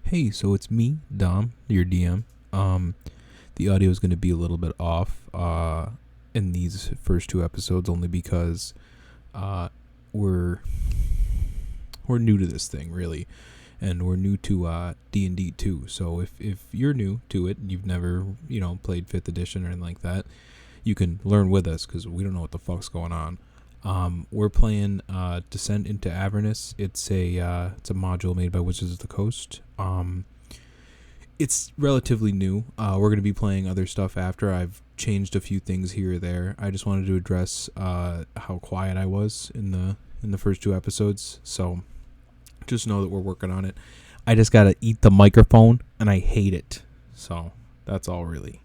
Hey, so it's me, Dom, your DM. The audio is going to be a little bit off in these first two episodes only because we're new to this thing, really. And we're new to D&D too. So if you're new to it and you've never, played 5th edition or anything like that, you can learn with us because we don't know what the fuck's going on. We're playing Descent into Avernus. It's a module made by Wizards of the Coast. It's relatively new. We're going to be playing other stuff after. I've changed a few things here or there. I just wanted to address how quiet I was in the first two episodes. So just know that we're working on it. I just got to eat the microphone, and I hate it. So that's all really.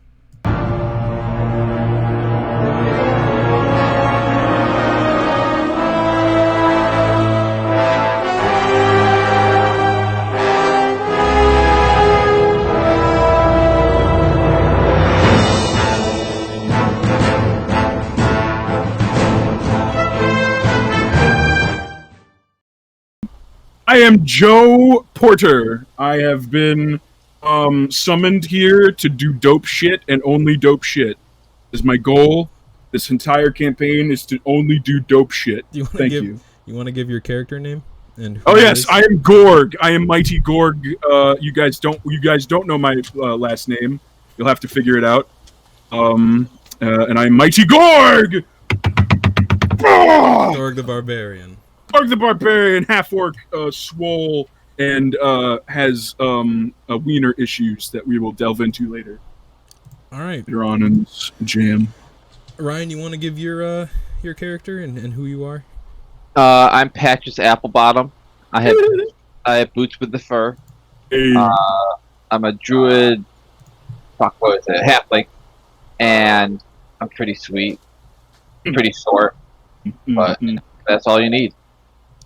I am Joe Porter. I have been summoned here to do dope shit and only dope shit. Is my goal. This entire campaign is to only do dope shit. Thank you. You want to give your character name? And oh yes, I am Gorg. I am Mighty Gorg. You guys don't know my last name. You'll have to figure it out. And I'm Mighty Gorg. Gorg the barbarian. Gorg the barbarian, half-orc, swole, and has wiener issues that we will delve into later. All right. Later on in this jam. Ryan, you want to give your character and who you are? I'm Patches Applebottom. I have boots with the fur. Hey. I'm a druid. Fuck, what is it? Half-ling. And I'm pretty sweet. Pretty short. But that's all you need.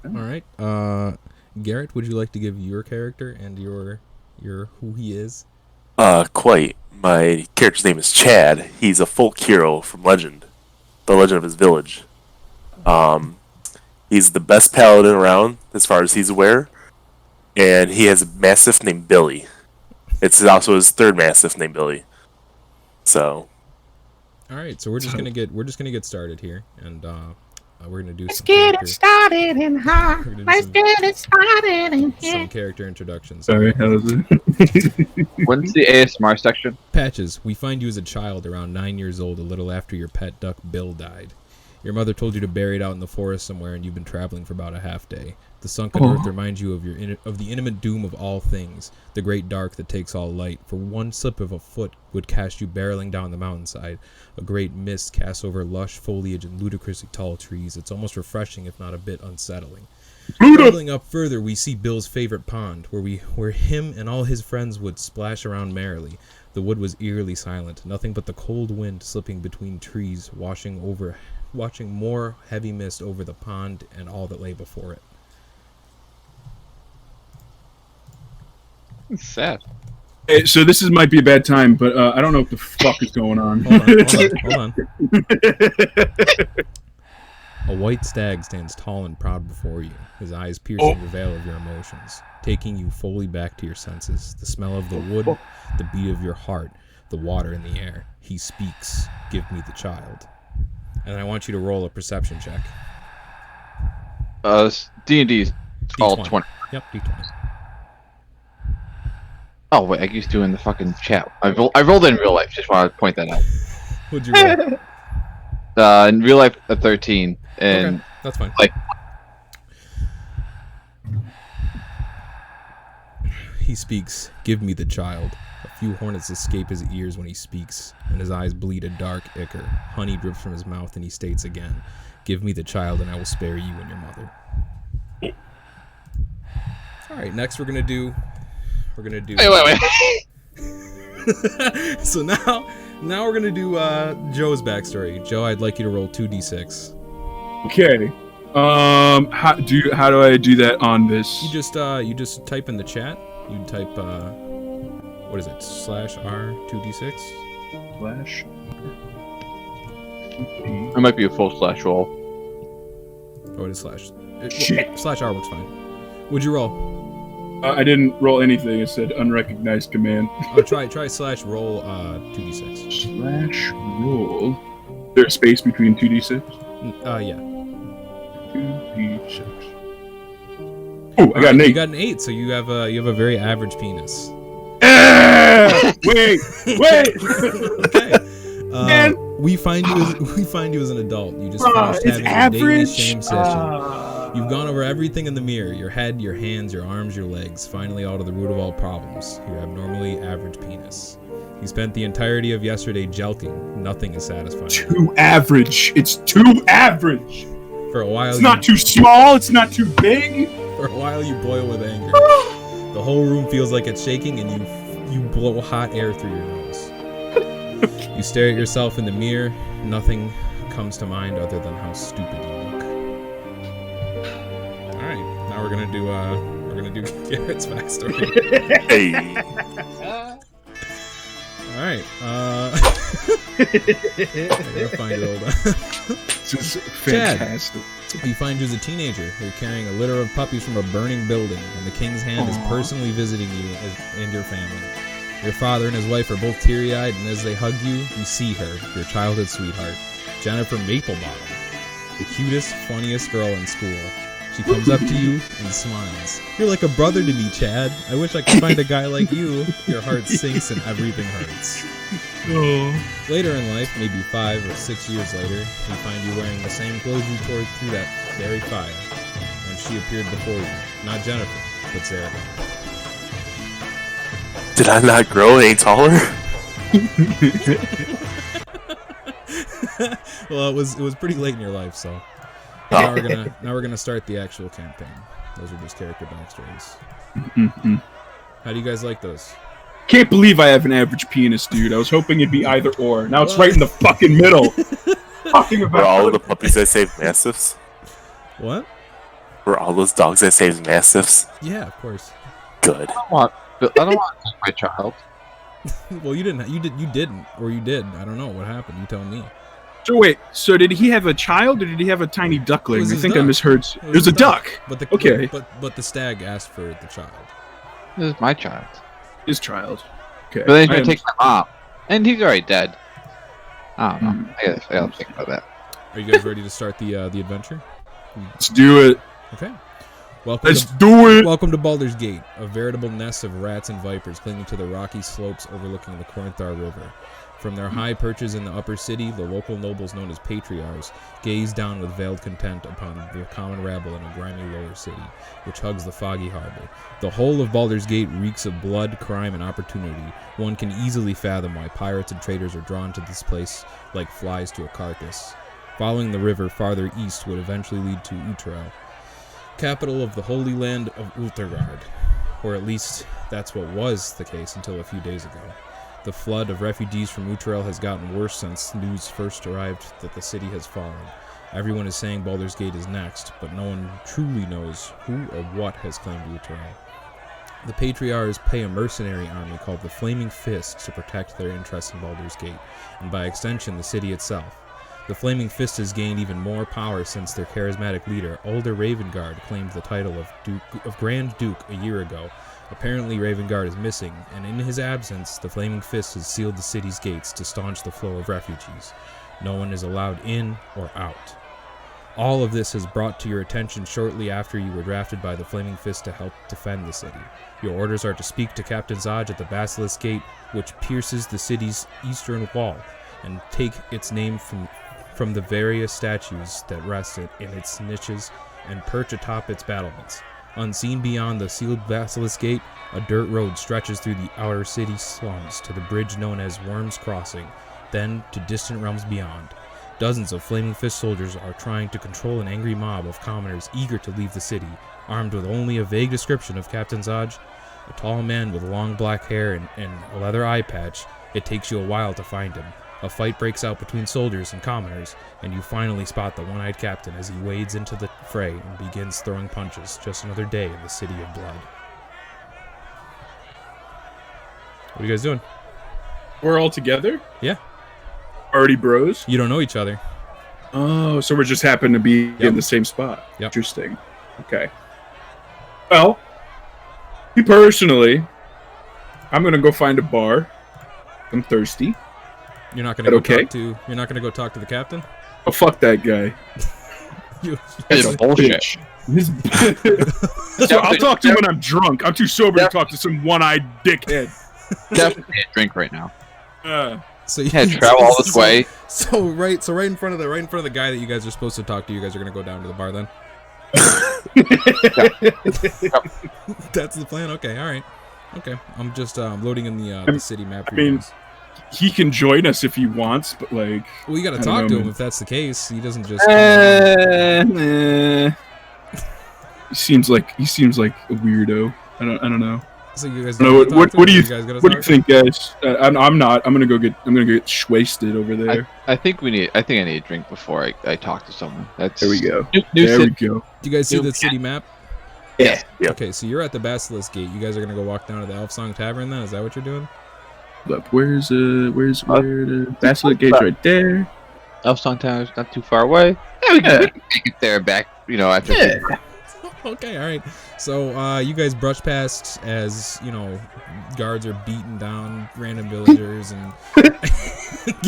All right. Garrett, would you like to give your character and your who he is? Quite. My character's name is Chad. He's a folk hero from Legend. The Legend of his village. He's the best paladin around, as far as he's aware. And he has a mastiff named Billy. It's also his third mastiff named Billy. So. All right, so we're just gonna get started here, and we're gonna do. Let's get it started in high. Let's get it started in here. Some character introductions. Sorry, how was it? When's the ASMR section? Patches, we find you as a child around 9 years old, a little after your pet duck Bill died. Your mother told you to bury it out in the forest somewhere, and you've been traveling for about a half day. The sunken earth reminds you of the intimate doom of all things, the great dark that takes all light. For one slip of a foot would cast you barreling down the mountainside. A great mist casts over lush foliage and ludicrously tall trees. It's almost refreshing, if not a bit unsettling. Traveling up further, we see Bill's favorite pond, where him and all his friends would splash around merrily. The wood was eerily silent, nothing but the cold wind slipping between trees, washing more heavy mist over the pond and all that lay before it. It's sad. Hey, so this might be a bad time, but I don't know what the fuck is going on. Hold on. A white stag stands tall and proud before you, his eyes piercing the veil of your emotions, taking you fully back to your senses. The smell of the wood, the beat of your heart, the water in the air. He speaks, "Give me the child." And I want you to roll a perception check. D&D's all D20. 20. Yep, D20. Oh, wait, I used to in the fucking chat. I rolled it in real life, just want to point that out. What'd you roll? In real life, a 13. And Okay, that's fine. Like, He speaks, "Give me the child." A few hornets escape his ears when he speaks, and his eyes bleed a dark ichor. Honey drips from his mouth, and he states again, "Give me the child, and I will spare you and your mother." All right, next we're gonna do. wait. So now we're gonna do Joe's backstory. Joe, I'd like you to roll 2d6. Okay. How do I do that on this? You just type in the chat. You type what is it? /R 2d6. Flash. It might be a full slash roll. Oh, it is slash. Shit. /R works fine. What'd you roll? I didn't roll anything. It said unrecognized command. Oh, try / roll 2d6. Slash roll. Is there a space between 2d6? Yeah. 2d6. Oh, I got an 8. You got an 8, so you have a very average penis. Wait. Okay. Man. We find you as an adult. You just finished It's having your daily average. shame session. You've gone over everything in the mirror: your head, your hands, your arms, your legs. Finally, out of the root of all problems, your abnormally average penis. You spent the entirety of yesterday jelqing. Nothing is satisfying. Too average. It's too average. For a while, It's not too small. It's not too big. For a while, you boil with anger. The whole room feels like it's shaking, and you blow hot air through your nose. You stare at yourself in the mirror. Nothing comes to mind other than how stupid you look. All right, now we're gonna do Garrett's backstory. Hey. All right. I gotta find it. Hold on. This is fantastic. You find you as a teenager. You're carrying a litter of puppies from a burning building, and the king's hand is personally visiting you and your family. Your father and his wife are both teary-eyed, and as they hug you, you see her, your childhood sweetheart, Jennifer Maplebottom, the cutest, funniest girl in school. She comes up to you and smiles. You're like a brother to me, Chad. I wish I could find a guy like you. Your heart sinks and everything hurts. Later in life, maybe 5 or 6 years later, you find you wearing the same clothes you tore through that very fire when she appeared before you. Not Jennifer, but Sarah. Did I not grow any taller? Well, it was pretty late in your life, so now we're gonna start the actual campaign. Those are just character backstories. How do you guys like those? Can't believe I have an average penis, dude. I was hoping it'd be either or. Now it's right in the fucking middle. Talking Were about all of the puppies I saved mastiffs? What? Were all those dogs I saved mastiffs? Yeah, of course. Good. I don't want to take my child. Well, you didn't, or you did. I don't know what happened. You tell me. So wait, so did he have a child or did he have a tiny duckling? I think I misheard. It was a duck. But the Okay. But the stag asked for the child. This is my child. His child. Okay. But then he's I gonna take my mom, and he's already dead. I don't know. I gotta think about that. Are you guys ready to start the adventure? Let's do it. Okay. Let's do it. Welcome to Baldur's Gate, a veritable nest of rats and vipers clinging to the rocky slopes overlooking the Corinthar River. From their high perches in the upper city, the local nobles known as patriarchs gaze down with veiled contempt upon the common rabble in a grimy lower city, which hugs the foggy harbor. The whole of Baldur's Gate reeks of blood, crime, and opportunity. One can easily fathom why pirates and traders are drawn to this place like flies to a carcass. Following the river farther east would eventually lead to Utrell, capital of the Holy Land of Ultergard, or at least that's what was the case until a few days ago. The flood of refugees from Utrell has gotten worse since news first arrived that the city has fallen. Everyone is saying Baldur's Gate is next, but no one truly knows who or what has claimed Utrell. The Patriarchs pay a mercenary army called the Flaming Fist to protect their interests in Baldur's Gate, and by extension the city itself. The Flaming Fist has gained even more power since their charismatic leader, Ulder Ravengard, claimed the title of Grand Duke a year ago. Apparently Ravengard is missing, and in his absence, the Flaming Fist has sealed the city's gates to staunch the flow of refugees. No one is allowed in or out. All of this is brought to your attention shortly after you were drafted by the Flaming Fist to help defend the city. Your orders are to speak to Captain Zaj at the Basilisk Gate, which pierces the city's eastern wall, and take its name from the various statues that rest in its niches and perch atop its battlements. Unseen beyond the sealed Basilisk Gate, a dirt road stretches through the outer city slums to the bridge known as Worm's Crossing, then to distant realms beyond. Dozens of Flaming Fist soldiers are trying to control an angry mob of commoners eager to leave the city, armed with only a vague description of Captain Zaj, a tall man with long black hair and a leather eye patch. It takes you a while to find him. A fight breaks out between soldiers and commoners, and you finally spot the one-eyed captain as he wades into the fray and begins throwing punches. Just another day in the City of Blood. What are you guys doing? We're all together? Yeah. Already bros? You don't know each other. Oh, so we just happen to be in the same spot. Yep. Interesting. Okay. Well, Me personally, I'm gonna go find a bar. I'm thirsty. You're not gonna go okay? You're not gonna go talk to the captain. Oh, fuck that guy. It's bullshit. So I'll talk to him when I'm drunk. I'm too sober to talk to some one-eyed dickhead. Definitely a drink right now. So you Had to travel all this way. So right in front of the guy that you guys are supposed to talk to, you guys are gonna go down to the bar then. That's the plan. Okay, all right. Okay, I'm just loading in the city map. He can join us if he wants, but like, well, you gotta talk to him if that's the case. He doesn't just. He seems like a weirdo. I don't know. So you guys. What do you think, guys? I'm not. I'm gonna get wasted over there. I think I need a drink before I talk to someone. There we go. There we go. Do you guys see the city map? Yeah. Okay, so you're at the Basilisk Gate. You guys are gonna go walk down to the Elfsong Tavern then? Is that what you're doing? Where's the Basilisk Gate's right there. Elfsong Tower's not too far away. Yeah, we can get there and back, after. Yeah. Okay, all right. So you guys brush past as guards are beating down random villagers and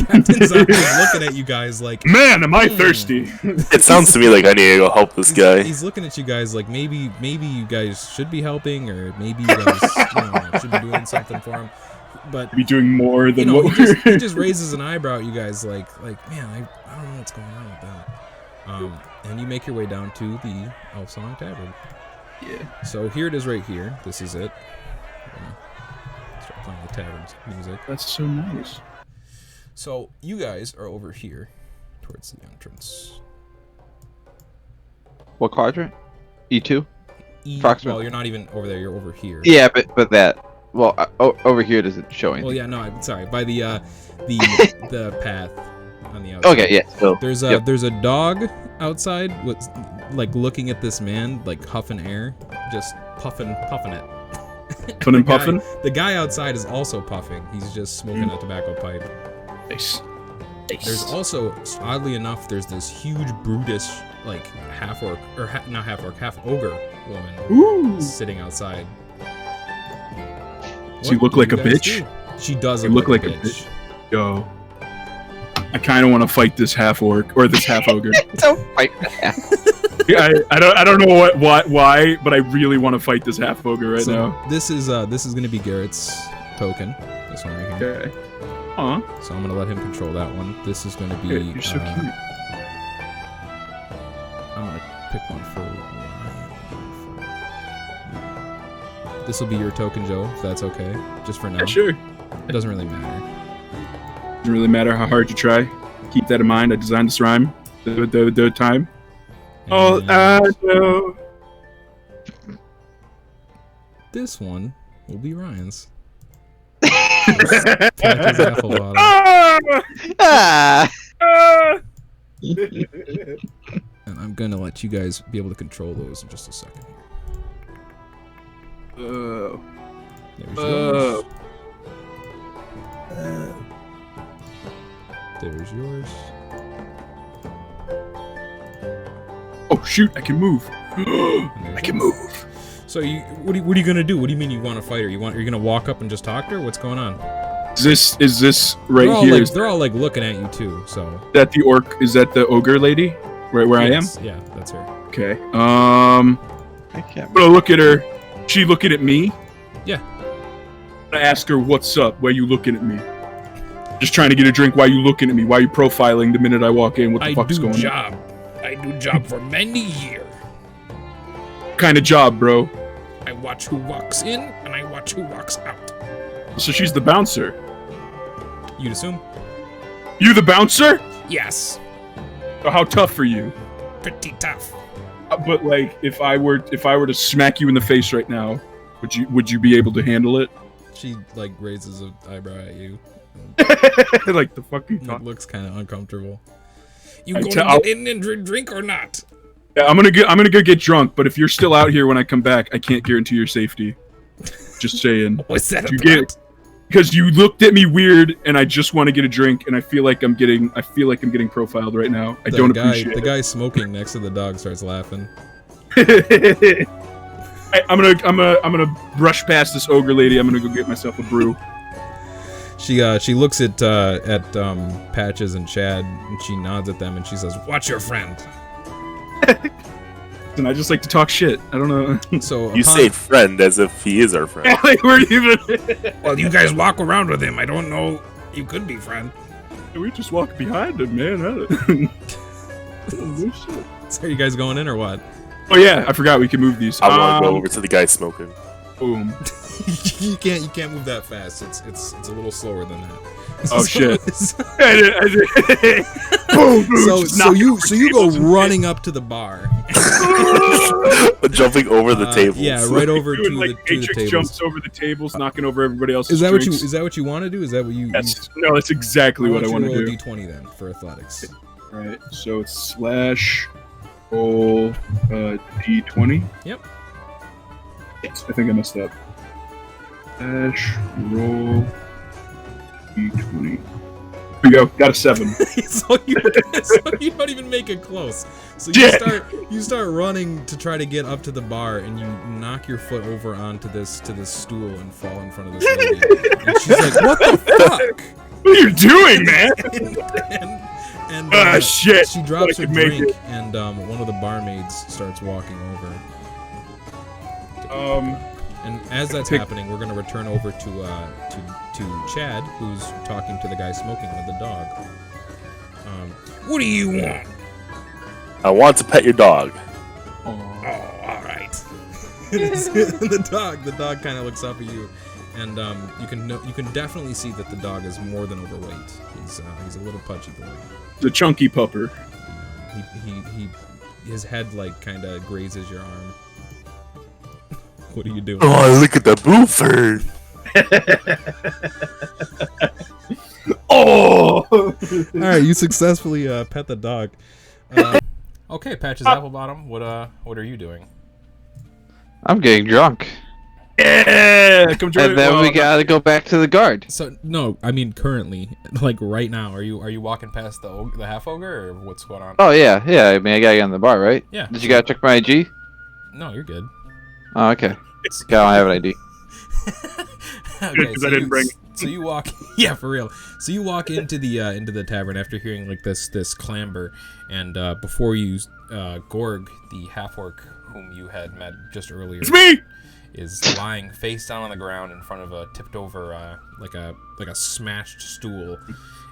Captain's looking at you guys like, man, am I thirsty? It sounds to me like I need to go help this guy. He's looking at you guys like maybe you guys should be helping, or maybe you guys should be doing something for him. But be doing more than what he just raises an eyebrow at you guys like man, I don't know what's going on with that. And you make your way down to the Elfsong Tavern. Yeah. So here it is right here. This is it. Start playing the tavern's music. That's so nice. So you guys are over here towards the entrance. What quadrant? E2? Well, you're not even over there. You're over here. Yeah, but that... Well, over here doesn't show anything. Well, yeah, no, I'm sorry. By the path on the outside. Okay, yeah. So, there's a dog outside with looking at this man, like huffing air, just puffing it. Puffing? The guy outside is also puffing. He's just smoking a tobacco pipe. Nice. There's also, oddly enough, there's this huge brutish half-orc or not half-orc, half-ogre woman sitting outside. Does he look like a bitch? She does look like a bitch. Yo. I kind of want to fight this half-orc, or this half-ogre. Don't fight that. I don't know why, but I really want to fight this half-ogre right now. This is going to be Garrett's token. This one right here. Okay. Aw. So I'm going to let him control that one. This is going to be... You're so cute. I'm going to pick one for Ryan. This will be your token, Joe, if that's okay. Just for now. Yeah, sure. It doesn't really matter. Doesn't really matter how hard you try. Keep that in mind. I designed this rhyme. The time. Oh, I know. This one will be Ryan's. And I'm gonna let you guys be able to control those in just a second here. There's yours. There's yours. Oh shoot! I can move. I can move. So what are you gonna do? What do you mean you want to fight her? You're gonna walk up and just talk to her? What's going on? Is this right here? They're all looking at you too. So that the orc? Is that the ogre lady? Right where yes, I am? Yeah, that's her. Okay. I can't. I'm gonna look at her. She looking at me? Yeah. I ask her, "What's up? Why are you looking at me?" Just trying to get a drink. Why are you looking at me? Why are you profiling the minute I walk in? What the fuck's going on? I do job for many years. What kind of job, bro? I watch who walks in and I watch who walks out. So she's the bouncer. You'd assume? You the bouncer? Yes. So how tough are you? Pretty tough. But like, if I were to smack you in the face right now, would you be able to handle it? She raises an eyebrow at you. Like the fuck you It talking? looks kind of uncomfortable. You going to get in and drink or not? Yeah, I'm gonna go get drunk. But if you're still out here when I come back, I can't guarantee your safety. Just saying. What's that you about? Because you looked at me weird, and I just want to get a drink, and I feel like I'm getting profiled right now. I don't appreciate it. The guy smoking next to the dog starts laughing. I'm gonna brush past this ogre lady. I'm gonna go get myself a brew. She looks at Patches and Chad, and she nods at them, and she says, "What's your friend?" And I just like to talk shit. I don't know. So You say friend as if he is our friend. Like we're even. well, you guys walk around with him. I don't know. You could be friend. We just walk behind him, man. So are you guys going in or what? Oh yeah, I forgot we can move these. I want to go over to the guy smoking. Boom. you can't move that fast. It's a little slower than that. Oh shit! I did. Boom, boom, so you go running up to the bar, jumping over the tables. Yeah, right over to like the Matrix tables. jumps over the tables, knocking over everybody else's. Is that drinks. what you want to do? Is that what you? No, that's exactly what I want to roll do. a d20 then for athletics. All right, so it's slash roll d20. Yep. Yes, I think I messed up. Slash roll d20. Here we go. Got a 7. so you don't even make it close. So you start running to try to get up to the bar, and you knock your foot over onto this stool and fall in front of this lady. And she's like, "What the fuck? What are you doing, man?" and shit. She drops her I can make drink, it. and one of the barmaids starts walking over. And as that's happening, we're gonna return over to Chad, who's talking to the guy smoking with the dog. What do you want? I want to pet your dog. Oh, all right. the dog kind of looks up at you, and you can definitely see that the dog is more than overweight. He's a little pudgy boy. The chunky pupper. His head like kind of grazes your arm. What are you doing? Oh, look at the boofer. Oh! All right, you successfully pet the dog. Okay, Patches Applebottom, what are you doing? I'm getting drunk. Yeah! Come join And then we gotta go back to the guard. So no, I mean currently, like right now. Are you walking past the half-ogre, or what's going on? Oh yeah. I mean, I gotta get in the bar, right? Yeah. Did you gotta check my IG? No, you're good. Oh, okay. I don't have an ID. Okay, Because I didn't bring. So you walk, yeah, for real. So you walk into the tavern after hearing like this clamber, and before you, Gorg the Half-Orc, whom you had met just earlier, It's me! is lying face down on the ground in front of a tipped over like a smashed stool,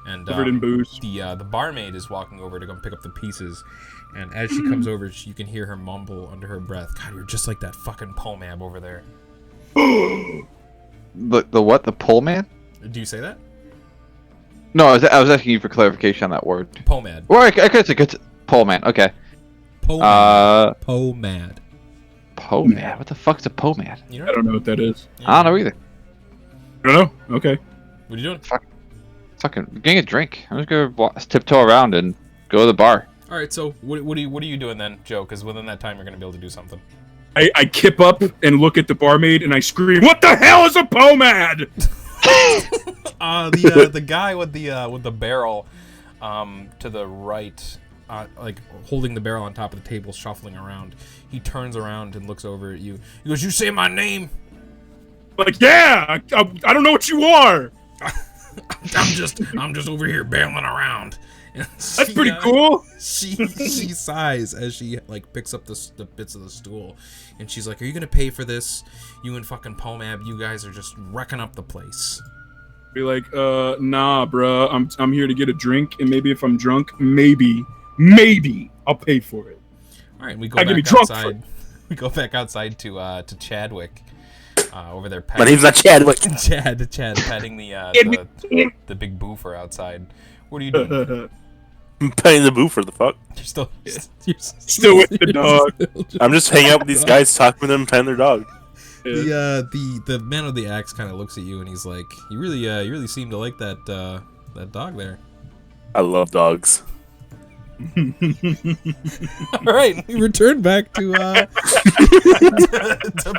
and Covered in booze. the barmaid is walking over to go pick up the pieces, and as she comes over, you can hear her mumble under her breath, "God, you're just like that fucking pomab over there." The what? The pole man? Do you say that? No, I was asking you for clarification on that word. Pomad. Or I could say pole man. Okay. Pomad. Pomad. Pole man. What the fuck's a pole man? You I know? don't know what that is. I don't know either. I don't know. Okay. What are you doing? Fucking getting a drink. I'm just gonna tiptoe around and go to the bar. All right. So what are you doing then, Joe? Because within that time, you're gonna be able to do something. I kip up and look at the barmaid and I scream, "What the hell is a pomad?" The guy with the barrel, to the right, like holding the barrel on top of the table, shuffling around. He turns around and looks over at you. He goes, "You say my name?" Like, yeah, I don't know what you are. I'm just over here barreling around. That's pretty cool. She sighs as she like picks up the bits of the stool, and she's like, "Are you gonna pay for this? You and fucking Pomab, you guys are just wrecking up the place." Be like, nah, bruh. I'm here to get a drink, and maybe if I'm drunk, maybe I'll pay for it. All right, we go back outside. We go back outside to Chadwick. Over there, My name's not Chadwick. Chad petting the big boofer outside. What are you doing? I'm petting the boofer, the fuck? You're Still with the dog. I'm just hanging out with these guys, talking with them, petting their dog. The man with the axe kind of looks at you and he's like, "You really seem to like that dog there." I love dogs. All right, we return back to to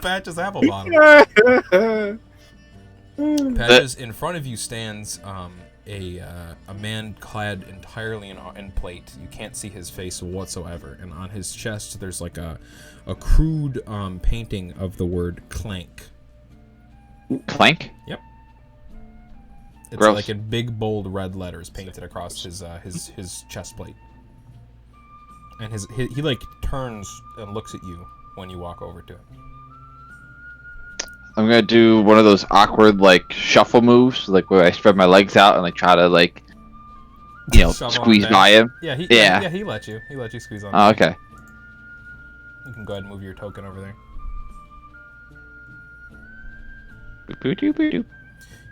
Patches Applebottom. Patches, in front of you stands a man clad entirely in plate. You can't see his face whatsoever, and on his chest there's like a crude painting of the word clank. Clank? Yep. It's Gross. like in big bold red letters painted across his chest plate. And he like turns and looks at you when you walk over to him. I'm gonna do one of those awkward like shuffle moves, like where I spread my legs out and like try to like, you know, Shove on squeeze back. by him. Yeah, Yeah. he let you. He let you squeeze on. Oh, back. okay. You can go ahead and move your token over there. Boop-boop-doop-boop-doop.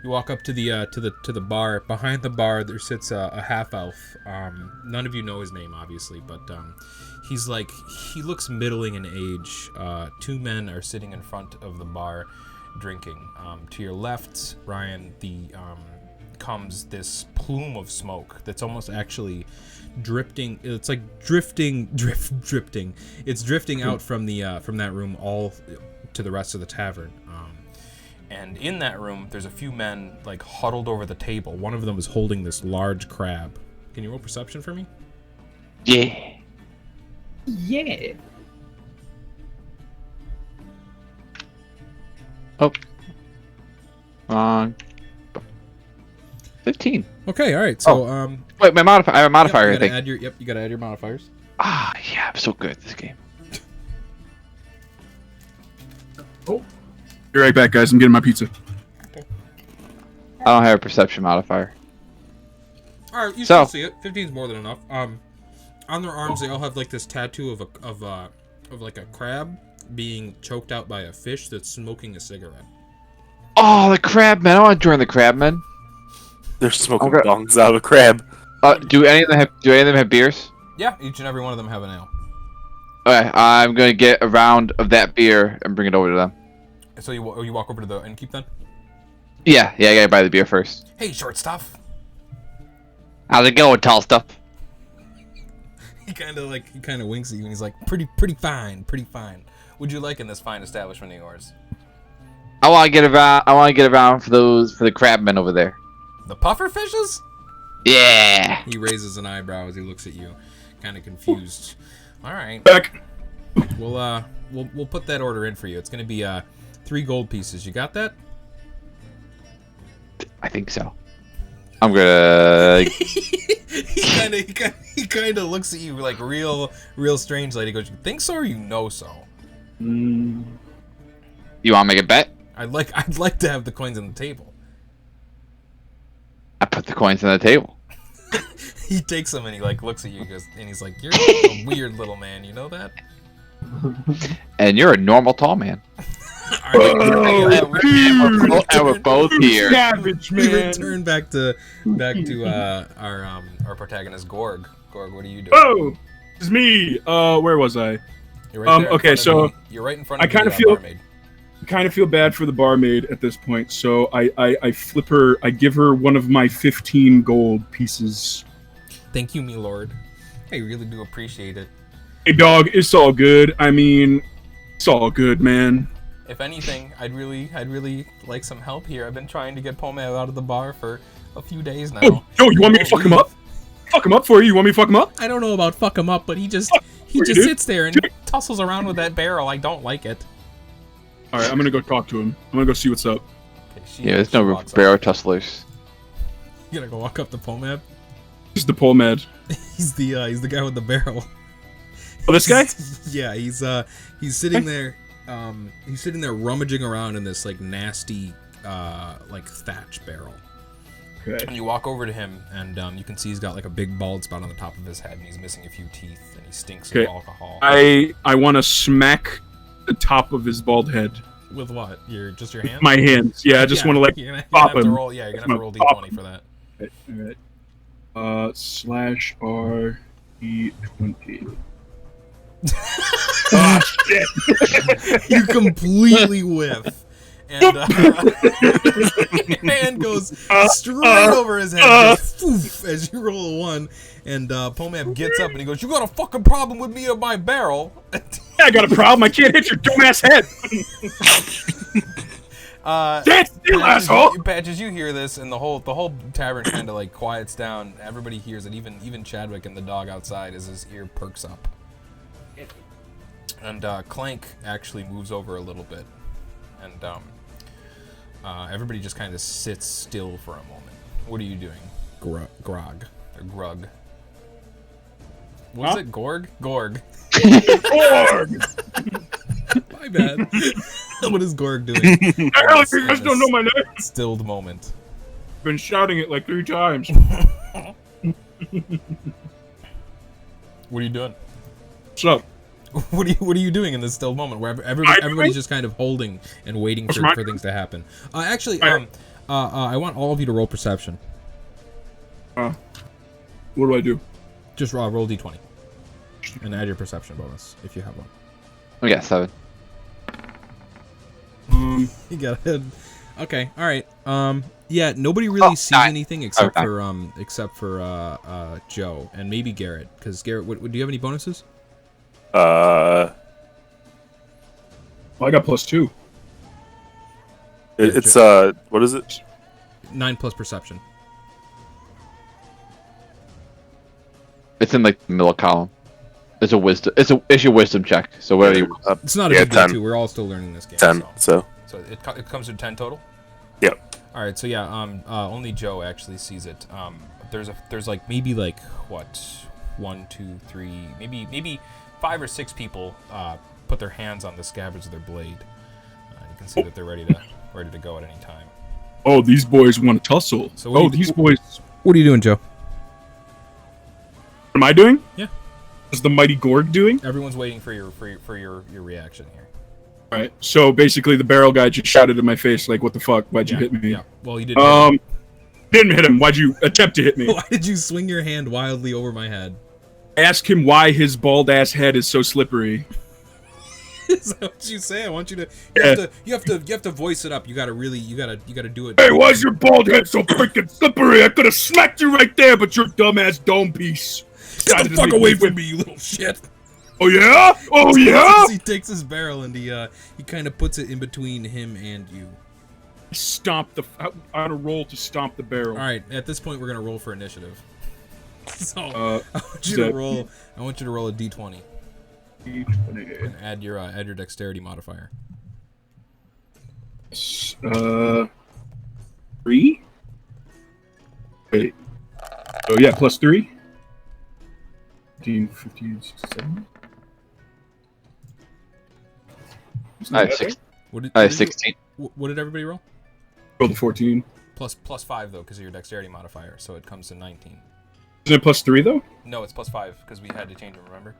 You walk up to the bar. Behind the bar, there sits a half elf. None of you know his name, obviously, but he looks middling in age. Two men are sitting in front of the bar, drinking. To your left, Ryan, comes this plume of smoke that's almost actually drifting. It's like drifting. It's drifting out from that room all to the rest of the tavern. And in that room, there's a few men like huddled over the table. One of them is holding this large crab. Can you roll perception for me? Yeah. Yeah. Oh. 15. Okay, all right. So Wait, my modifier. I have a modifier. I think. You gotta add your modifiers. Ah, yeah, I'm so good at this game. Be right back, guys. I'm getting my pizza. I don't have a perception modifier. All right, you So- still see it. 15 is more than enough. On their arms, they all have like this tattoo of like a crab being choked out by a fish that's smoking a cigarette. Oh, the crabmen! I want to join the crabmen. They're smoking Okay. bongs out of a crab. Do any of them have beers? Yeah, each and every one of them have an ale. Okay, I'm gonna get a round of that beer and bring it over to them. So you walk over to the innkeep then? Yeah, I gotta buy the beer first. Hey, short stuff. How's it going, tall stuff? He kind of winks at you and he's like, pretty fine. What'd you like in this fine establishment of yours? I want to get around for the crabmen over there. The puffer fishes? Yeah. He raises an eyebrow as he looks at you, kind of confused. All right, Back. we'll put that order in for you. It's gonna be 3 gold pieces. You got that? I think so. I'm gonna. he kind of looks at you like real strange. Lady goes, you think so or you know so? You want to make a bet? I'd like to have the coins on the table. I put the coins on the table. He takes them and he like looks at you and he's like, you're a weird little man. You know that? And you're a normal tall man. And we're both here. Savage, We man. return back to our protagonist Gorg. Gorg, what are you doing? Oh, it's me. Where was I? You're right there in okay, front of so you're right in front of I kinda the feel- barmaid. Kind of feel bad for the barmaid at this point, so I flip her. I give her one of my 15 gold pieces. Thank you, me lord. I really do appreciate it. Hey, dog, it's all good. I mean, it's all good, man. If anything, I'd really like some help here. I've been trying to get Pomab out of the bar for a few days now. Oh, yo, you want me to fuck him up? Fuck him up for you? You want me to fuck him up? I don't know about fuck him up, but he just you, dude. sits there and tussles around with that barrel. I don't like it. All right, I'm gonna go talk to him. I'm gonna go see what's up. Okay, Yeah, there's she no walks up. barrel tusslers. You gonna go walk up to Pomab? This is the pole med. He's the guy with the barrel. Oh, this guy? Yeah, he's sitting there. He's sitting there rummaging around in this like nasty like thatch barrel. Okay. And you walk over to him, and you can see he's got like a big bald spot on the top of his head, and he's missing a few teeth, and he stinks Okay. of alcohol. I want to smack the top of his bald head. With what? Your hand? My hands. Yeah, I just want to like you're gonna pop have to him. roll. Yeah, you're gonna have to roll Pop d20 for that. Alright. /R E20. Oh, shit. You completely whiff. And hand goes straight over his head, just poof, as you roll a 1. And Pomab gets up and he goes, "You got a fucking problem with me or my barrel?" I got a problem. I can't hit your dumbass head. Stand still, asshole! Patches, you hear this, and the whole tavern kind of like quiets down. Everybody hears it. Even Chadwick and the dog outside, as his ear perks up. And Clank actually moves over a little bit, and everybody just kind of sits still for a moment. What are you doing? Grog or Grug? What's it? Gorg? Gorg. Gorg! My bad. What is Gorg doing? You guys don't know my name. Stilled moment. Been shouting it like 3 times. What are you doing? What's up? What are you doing in this still moment where everybody's just kind of holding and waiting for things to happen? Actually, I want all of you to roll perception. What do I do? Just roll d20 and add your perception bonus if you have one. We got 7. You got it. Okay, all right. Yeah, nobody really sees 9. anything except for Joe and maybe Garrett. Because Garrett, do you have any bonuses? Well, I got +2. It's what is it? 9 plus perception. It's in like the middle column. It's a wisdom. It's your wisdom check. So whatever you. It's not a big deal too. We're all still learning this game. 10. So it comes to 10 total. Yep. All right. So yeah. Only Joe actually sees it. There's like maybe like what 1, 2, 3, maybe 5 or 6 people put their hands on the scabbards of their blade. You can see that they're ready to go at any time. Oh, these boys want to tussle. So these boys. What are you doing, Joe? What am I doing? Yeah. What's the mighty Gorg doing? Everyone's waiting for your reaction here. All right. So basically, the barrel guy just shouted in my face, like, "What the fuck? Why'd you hit me?" Yeah. Well, you didn't. Didn't hit him. Why'd you attempt to hit me? Why did you swing your hand wildly over my head? Ask him why his bald ass head is so slippery. Is that what you say? I want you to. You have to voice it up. You gotta do it. Hey, why's your bald head so freaking slippery? I could have smacked you right there, but your dumbass dome piece. Get the fuck away from me, you little shit! Oh yeah? Oh yeah? He takes his barrel and he kind of puts it in between him and you. Stomp the. On a roll to stomp the barrel. All right. At this point, we're gonna roll for initiative. So I want you to roll a d20. D20. And add your dexterity modifier. 3. Wait. Oh yeah, +3. 15, 67. I have 6. I have 16. What did everybody roll? Rolled a 14. Plus 5 though, because of your dexterity modifier, so it comes to 19. Isn't it +3 though? No, it's +5 because we had to change it. Remember?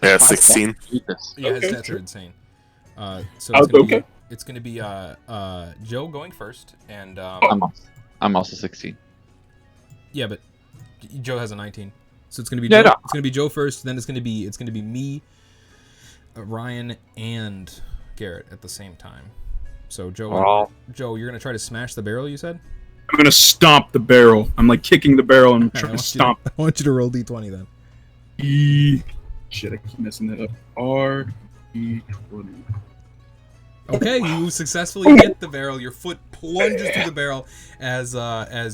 Yeah, 16. Yeah, his Okay, stats sure. are insane. So it's gonna be Joe going first, and I'm also 16. yeah, but Joe has a 19, so it's gonna be Yeah, Joe, no. it's gonna be Joe first. Then it's gonna be me, Ryan, and Garrett at the same time. So Joe, you're gonna try to smash the barrel. You said. I'm gonna stomp the barrel. I'm like kicking the barrel and trying to stomp. I want you to roll d20 then. Shit, I keep messing that up. R-E-20. Okay, you successfully hit the barrel. Your foot plunges through the barrel as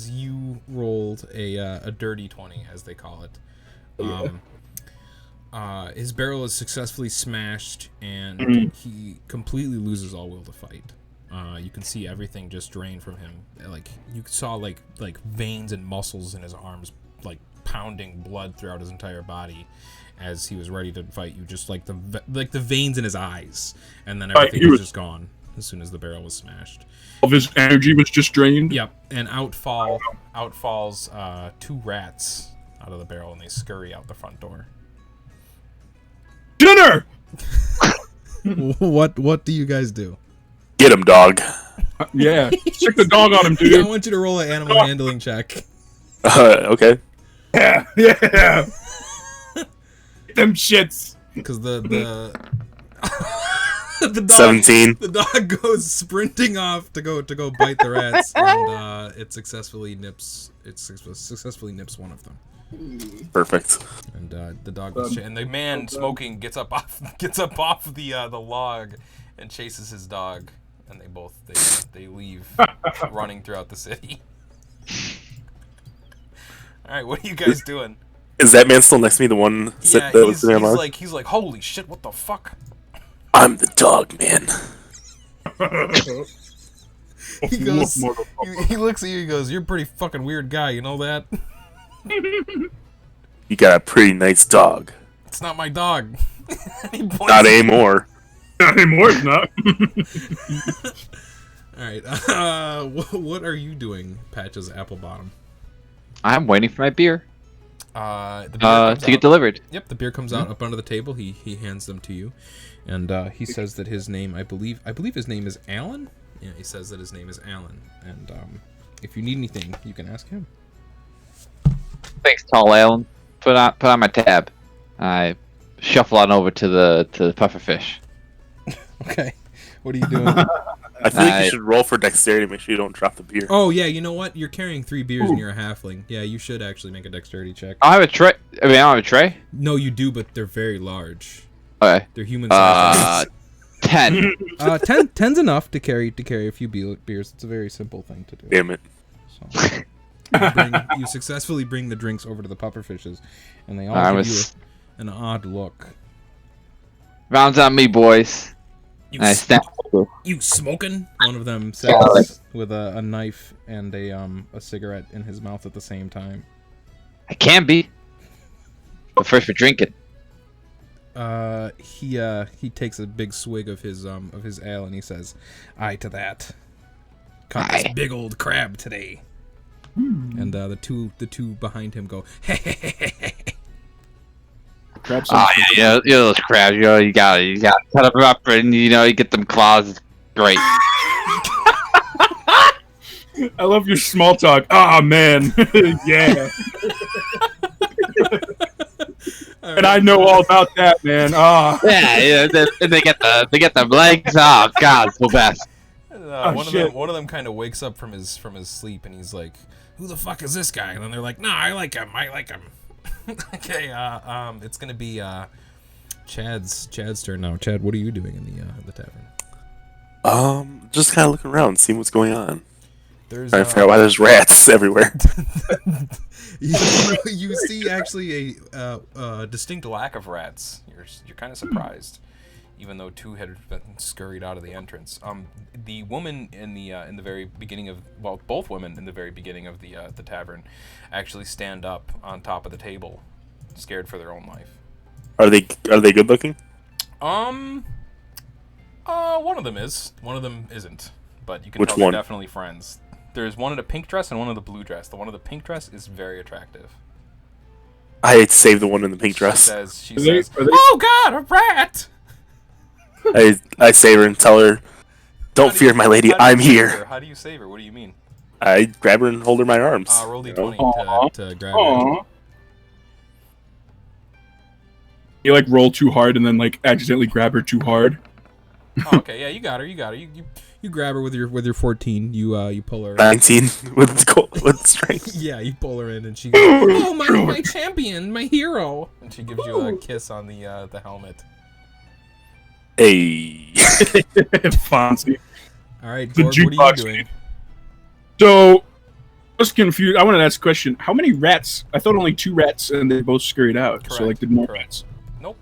you rolled a dirty 20, as they call it. His barrel is successfully smashed, and he completely loses all will to fight. You can see everything just drain from him. Like you saw like veins and muscles in his arms, like pounding blood throughout his entire body as he was ready to fight you. Just like the veins in his eyes, and then everything was just gone as soon as the barrel was smashed. All of his energy was just drained. Yep, and out falls 2 rats out of the barrel, and they scurry out the front door. Dinner. What do you guys do? Get him, dog. Yeah, stick the dog on him, I dude. want you to roll an animal handling check. Okay. Yeah. Them shits. Because the dog, 17. The dog goes sprinting off to go bite the rats, and it successfully nips one of them. Perfect. And the dog was and the man smoking gets up off the log and chases his dog, and they leave, running throughout the city. All right, what are you guys doing? Is that man still next to me? The one Yeah, that was there, he's like, holy shit, what the fuck? I'm the dog man. He goes, he looks at you, he goes, you're a pretty fucking weird guy, you know that? You got a pretty nice dog. It's not my dog. Not anymore. Not anymore, it's not. Alright, what are you doing, Patches Applebottom? I'm waiting for my beer. The beer To get delivered. Yep, the beer comes out up under the table. He hands them to you, and he says that his name, I believe his name is Alan. Yeah, he says that his name is Alan, and if you need anything, you can ask him. Thanks, Tall Alan. Put on my tab. I shuffle on over to the pufferfish. Okay, what are you doing? I feel like you should roll for dexterity to make sure you don't drop the beer. Oh yeah, you know what? You're carrying 3 beers and you're a halfling. Yeah, you should actually make a dexterity check. I have a tray. I don't have a tray. No, you do, but they're very large. Okay. They're human sized. 10. 10's enough to carry a few beers. It's a very simple thing to do. Damn it. So, you successfully bring the drinks over to the pufferfishes, and they all give you an odd look. Rounds on me, boys. You smoking? One of them says with a knife and a cigarette in his mouth at the same time. I can be. But first for drinking. He takes a big swig of his ale and he says, "Aye to that. Caught this big old crab today." And the two behind him go, yeah, those crabs. You gotta cut them up and you get them claws. It's great. I love your small talk. Ah, man, yeah. And I know all about that, man. Ah, yeah. They get the legs. Oh God, it's the best. One of them kind of wakes up from his sleep and he's like, "Who the fuck is this guy?" And then they're like, "No, I like him. Okay, it's gonna be Chad's turn now. Chad, what are you doing in the tavern? Just kind of looking around, seeing what's going on. There's Trying to figure out why there's rats everywhere. you see actually a distinct lack of rats. You're kind of surprised, even though 2 had been scurried out of the entrance. The woman in the very beginning of both women in the very beginning of the tavern actually stand up on top of the table, scared for their own life. Are they good looking? One of them is. One of them isn't. But you can Which tell they're one? definitely friends. There's one in a pink dress and one in the blue dress. The one in the pink dress is very attractive. I save the one in the pink dress. She says, "Oh God, a rat!" I save her and tell her, "Don't fear, my lady, I'm here." How do you save her? What do you mean? I grab her and hold her in my arms. Roll d20 to grab her. You roll too hard and then accidentally grab her too hard. Oh, okay, yeah, you got her. You grab her with your 14. You pull her. 19 with strength. Yeah, you pull her in and she goes, "Oh my champion, my hero!" And she gives you a kiss on the helmet. Hey. Fancy. All right, Gorg, what are you doing? So, I was confused. I wanted to ask a question. How many rats? I thought only 2 rats, and they both scurried out. Correct. So, did more rats? Nope.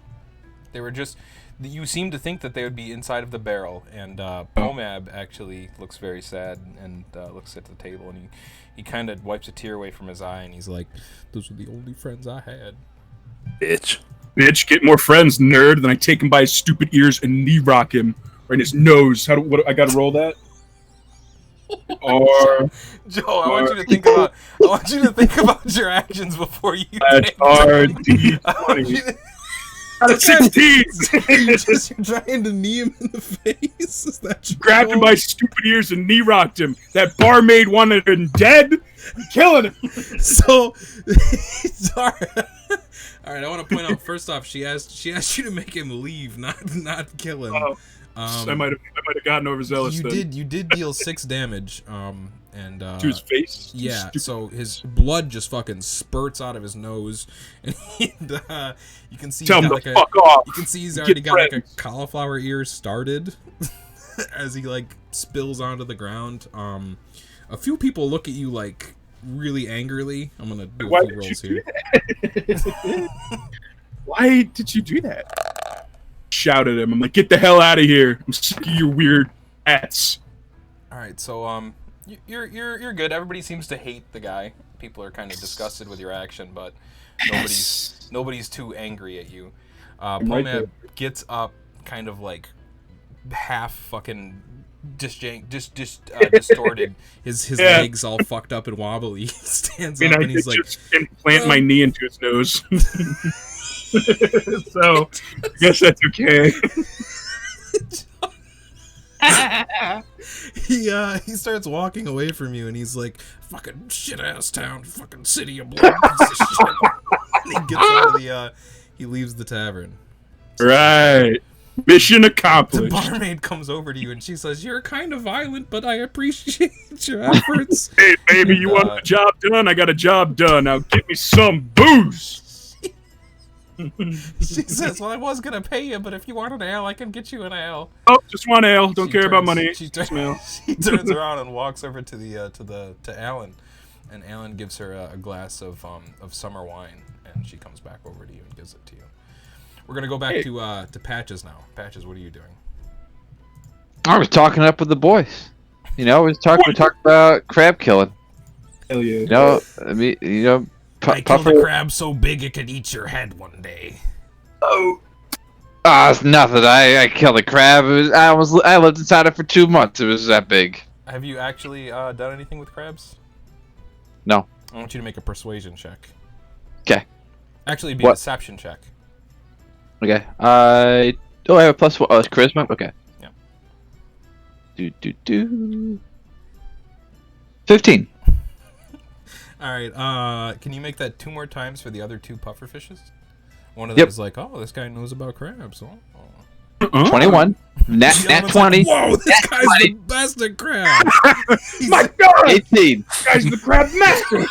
They were just... You seem to think that they would be inside of the barrel, and Pomab actually looks very sad and looks at the table, and he kind of wipes a tear away from his eye, and he's like, "Those were the only friends I had." Bitch, get more friends, nerd. Then I take him by his stupid ears and knee rock him right in his nose. I gotta roll that? Joe, I want you to think about your actions before you. That's RD20. Out of 16! You're trying to knee him in the face? Is that your Grabbed him by his stupid ears and knee rocked him. That barmaid wanted him dead. I'm killing him. So, sorry. All right, I want to point out first off, she asked you to make him leave, not kill him. I might have gotten overzealous. You did deal 6 damage. And to his face. Yeah. So his blood just fucking spurts out of his nose, and you can see. Tell him to like fuck off. You can see he's already got like a cauliflower ear started, as he like spills onto the ground. A few people look at you like really angrily. I'm gonna do a few rolls here. Why did you do that? Shout at him. I'm like, get the hell out of here. I'm sick of your weird hats. All right, so you're good. Everybody seems to hate the guy. People are kind of disgusted with your action, but nobody's too angry at you. Pomab gets up, kind of like half fucking distorted. His legs all fucked up and wobbly. He stands up and he's like, just implant my knee into his nose. So I guess that's okay. He starts walking away from you and he's like, fucking shit ass town, fucking city of blood, piece of shit. And he gets out of the he leaves the tavern. Right. Mission accomplished. The barmaid comes over to you and she says, you're kind of violent, but I appreciate your efforts. Hey baby, you want the job done? I got a job done. Now get me some booze. She says, well, I was gonna pay you, but if you want an ale, I can get you an ale. Oh, just one ale. Don't care about money. She turns around and walks over to Alan, and Alan gives her a glass of summer wine, and she comes back over to you and gives it to you. We're gonna go back to Patches now. Patches, what are you doing? I was talking up with the boys. We talked about crab killing. Hell yeah. I killed a crab so big it could eat your head one day. Oh. It's nothing. I killed a crab. I lived inside it for 2 months. It was that big. Have you actually done anything with crabs? No. I want you to make a persuasion check. Okay. Actually, it'd be a deception check. Okay. I have a +1. Oh, it's charisma? Okay. Yeah. 15. Alright, can you make that 2 more times for the other 2 pufferfishes? One of them is like, oh, this guy knows about crabs. Oh. 21. Nat 20. Like, whoa, this guy's the best at crabs. My God! 18. This guy's the crab master.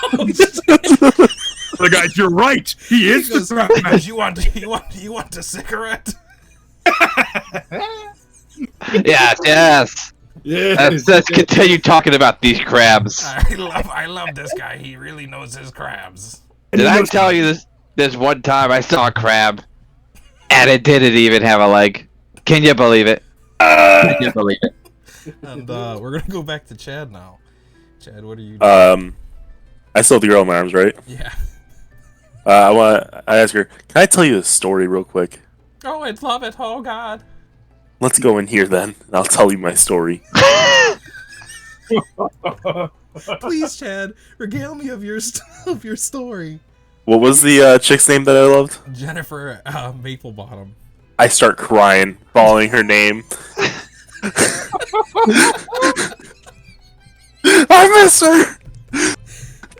The guys, you're right. He is the crab master. You want a cigarette? Yes. Yes. Let's continue talking about these crabs. I love this guy. He really knows his crabs. Did I tell you this one time I saw a crab and it didn't even have a leg? Can you believe it? I can't believe it. And we're gonna go back to Chad now. Chad, what are you doing? I still have the girl in my arms, right? Yeah. I ask her, can I tell you a story real quick? Oh, I'd love it. Oh God. Let's go in here then, and I'll tell you my story. Please, Chad, regale me of your story. What was the chick's name that I loved? Jennifer Maplebottom. I start crying, bawling her name. I miss her!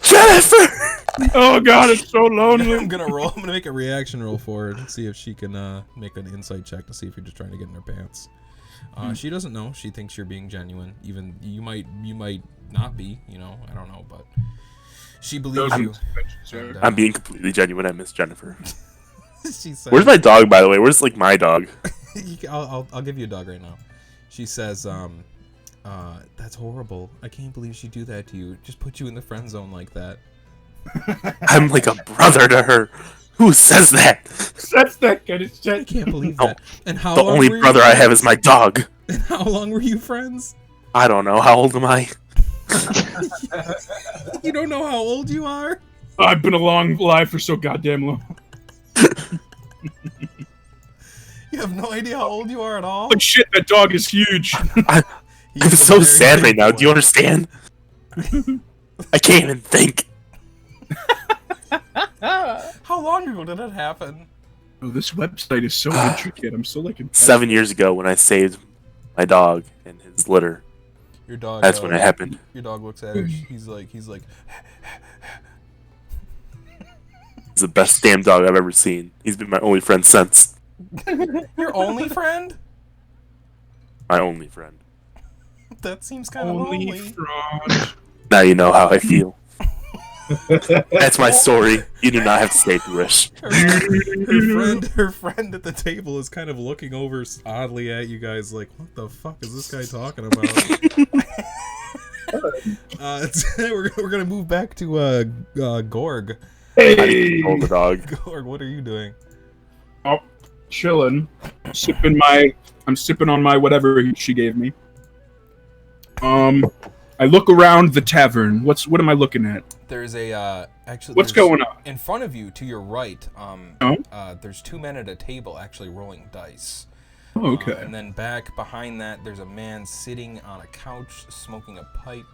Jennifer! Oh God, it's so lonely. I'm gonna make a reaction roll for her to see if she can make an insight check to see if you're just trying to get in her pants. She doesn't know. She thinks you're being genuine. Even you might not be. I don't know, but she believes you. And, I'm being completely genuine. I miss Jennifer. She says, Where's my dog, by the way? Where's my dog? I'll give you a dog right now. She says, that's horrible. I can't believe she'd do that to you. Just put you in the friend zone like that. I'm like a brother to her. Who says that? That's that kind of shit. I can't believe No, that. And how the long only were you brother I friends? have is my dog. And how long were you friends? I don't know. How old am I? You don't know how old you are? I've been alive for so goddamn long. You have no idea how old you are at all? Like shit, that dog is huge. I'm He's so a very sad big right now. boy. Do you understand? I can't even think. How long ago did it happen? Oh, this website is so intricate. I'm so like 7 years ago when I saved my dog and his litter. Your dog. That's when it happened. Your dog looks at her. He's like. He's the best damn dog I've ever seen. He's been my only friend since. Your only friend? My only friend. That seems kind of Only lonely. friend. Now you know how I feel. That's my story. You do not have to stay through it. Her friend at the table is kind of looking over oddly at you guys, like, what the fuck is this guy talking about? We're gonna move back to Gorg. Hey, Hold the dog. Gorg, what are you doing? oh, chilling, I'm sipping on my whatever she gave me. I look around the tavern. What am I looking at? There's a actually. What's going on? In front of you, to your right, there's two men at a table actually rolling dice. Oh, okay. And then back behind that, there's a man sitting on a couch smoking a pipe.